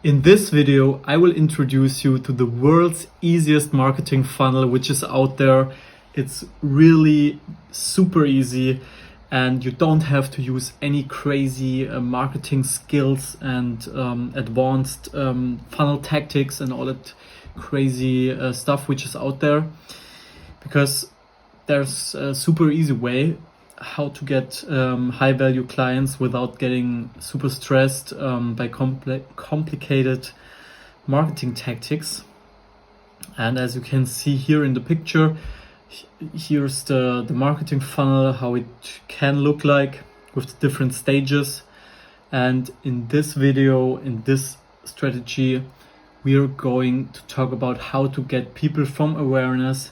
In this video, I will introduce you to the world's easiest marketing funnel, which is out there. It's really super easy and you don't have to use any crazy marketing skills and advanced funnel tactics and all that crazy stuff which is out there, because there's a super easy way how to get high value clients without getting super stressed by complicated marketing tactics. And as you can see here in the picture, here's the marketing funnel, how it can look like with the different stages. And in this video, in this strategy, we are going to talk about how to get people from awareness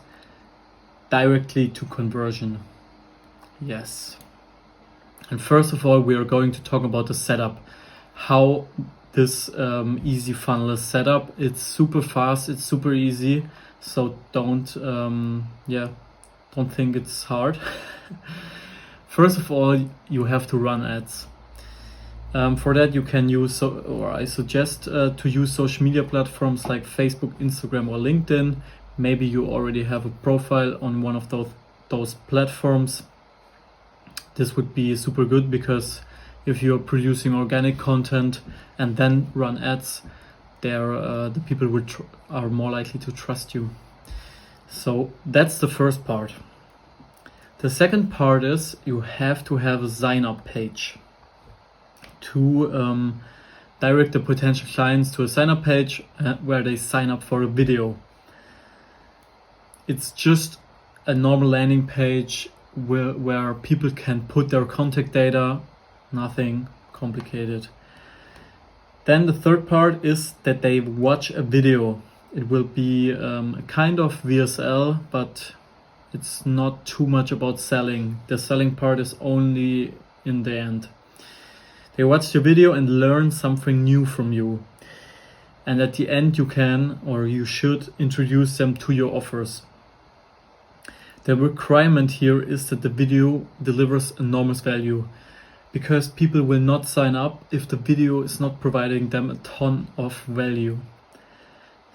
directly to conversion. Yes. And first of all, we are going to talk about the setup, how this easy funnel is set up. It's super fast, it's super easy. So don't think it's hard. First of all, you have to run ads. For that, you can use, I suggest to use social media platforms like Facebook, Instagram, or LinkedIn. Maybe you already have a profile on one of those platforms. This would be super good, because if you're producing organic content and then run ads, the people are more likely to trust you. So that's the first part. The second part is you have to have a sign-up page to direct the potential clients to a sign-up page where they sign up for a video. It's just a normal landing page where people can put their contact data, nothing complicated. Then the third part is that they watch a video. It will be a kind of VSL, but it's not too much about selling. The selling part is only in the end. They watch the video and learn something new from you. And at the end you can, or you should, introduce them to your offers. The requirement here is that the video delivers enormous value, because people will not sign up if the video is not providing them a ton of value.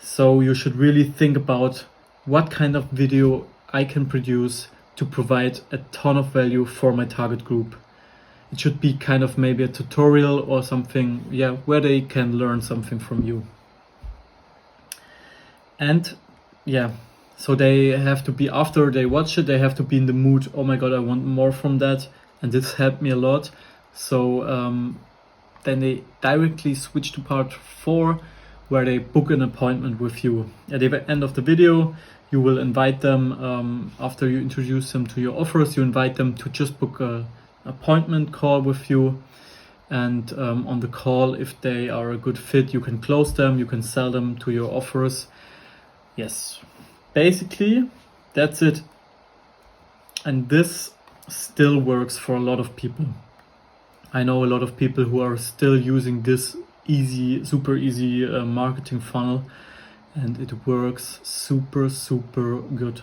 So you should really think about what kind of video I can produce to provide a ton of value for my target group. It should be kind of maybe a tutorial or something, where they can learn something from you. And so they have to be, after they watch it, they have to be in the mood, oh my god, I want more from that, and this helped me a lot. So then they directly switch to part 4, where they book an appointment with you. At the end of the video, you will invite them, after you introduce them to your offers, you invite them to just book an appointment call with you. And on the call, if they are a good fit, you can close them, you can sell them to your offers. Yes. Basically, that's it. And this still works for a lot of people. I know a lot of people who are still using this super easy marketing funnel, and it works super good.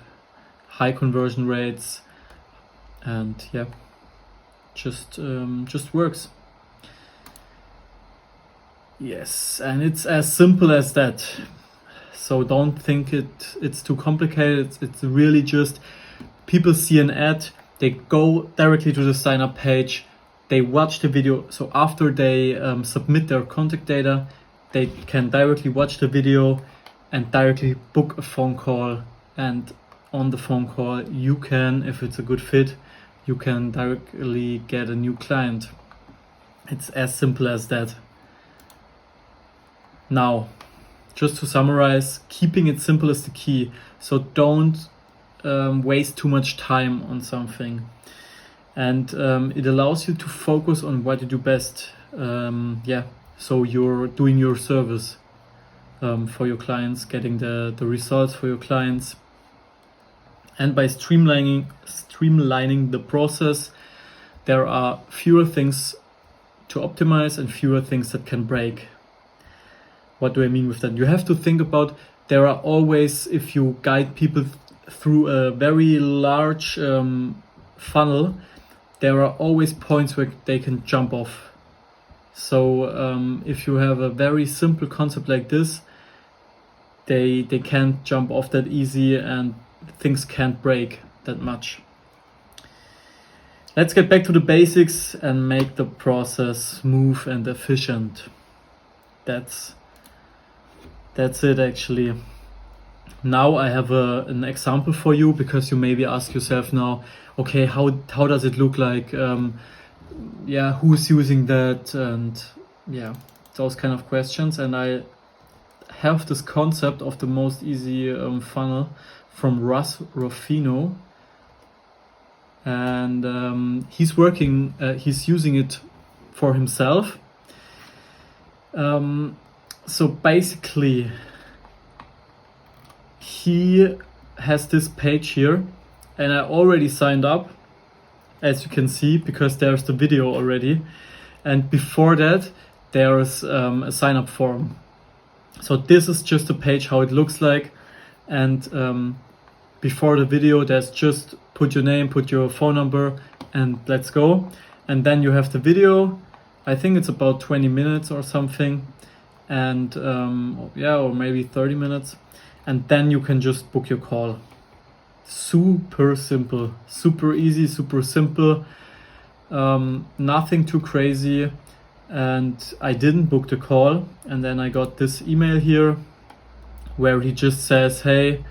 High conversion rates, and just works. Yes, and it's as simple as that. So don't think it's too complicated. It's really just, people see an ad, they go directly to the sign up page, they watch the video. So after they submit their contact data, they can directly watch the video and directly book a phone call. And on the phone call, you can, if it's a good fit, you can directly get a new client. It's as simple as that. Now, just to summarize, keeping it simple is the key. So don't waste too much time on something. And it allows you to focus on what you do best. So you're doing your service for your clients, getting the results for your clients. And by streamlining the process, there are fewer things to optimize and fewer things that can break. What do I mean with that? You have to think about, there are always, if you guide people through a very large funnel, there are always points where they can jump off. So if you have a very simple concept like this, they can't jump off that easy and things can't break that much. Let's get back to the basics and make the process smooth and efficient. That's it actually. Now I have an example for you, because you maybe ask yourself now, okay, how does it look like? Who's using that? And yeah, those kind of questions. And I have this concept of the most easy funnel from Russ Ruffino. And he's using it for himself. So basically, he has this page here, and I already signed up, as you can see, because there's the video already. And before that, there's a sign up form. So this is just a page, how it looks like. And before the video, there's just put your name, put your phone number, and let's go. And then you have the video. I think it's about 20 minutes or something. And or maybe 30 minutes. And then you can just book your call. Super simple, super easy, super simple. Nothing too crazy. And I didn't book the call. And then I got this email here where he just says, hey,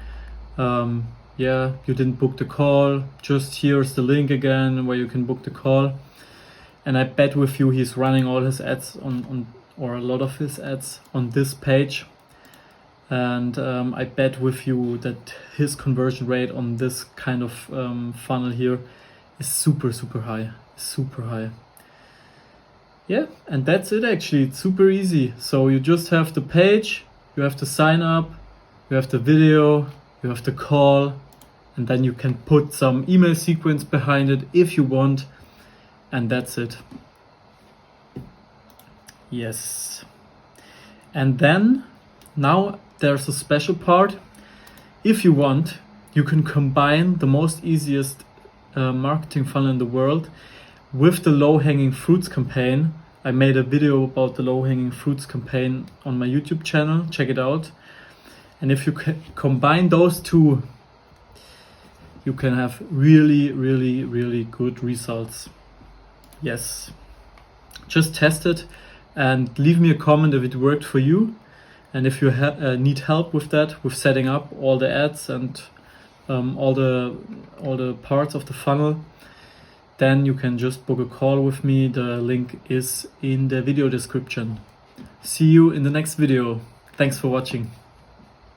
you didn't book the call. Just here's the link again where you can book the call. And I bet with you he's running all his ads or a lot of his ads on this page. And I bet with you that his conversion rate on this kind of funnel here is super, super high. Super high. Yeah, and that's it actually. It's super easy. So you just have the page, you have to sign up, you have the video, you have the call, and then you can put some email sequence behind it if you want. And that's it. Yes. And then now there's a special part. If you want, you can combine the most easiest marketing funnel in the world with the low-hanging fruits campaign. I made a video about the low-hanging fruits campaign on my YouTube channel. Check it out. And if you combine those two, you can have really, really, really good results. Yes. Just test it and leave me a comment if it worked for you. And if you need help with that, with setting up all the ads and all the parts of the funnel, then you can just book a call with me. The link is in the video description. See you in the next video. Thanks for watching.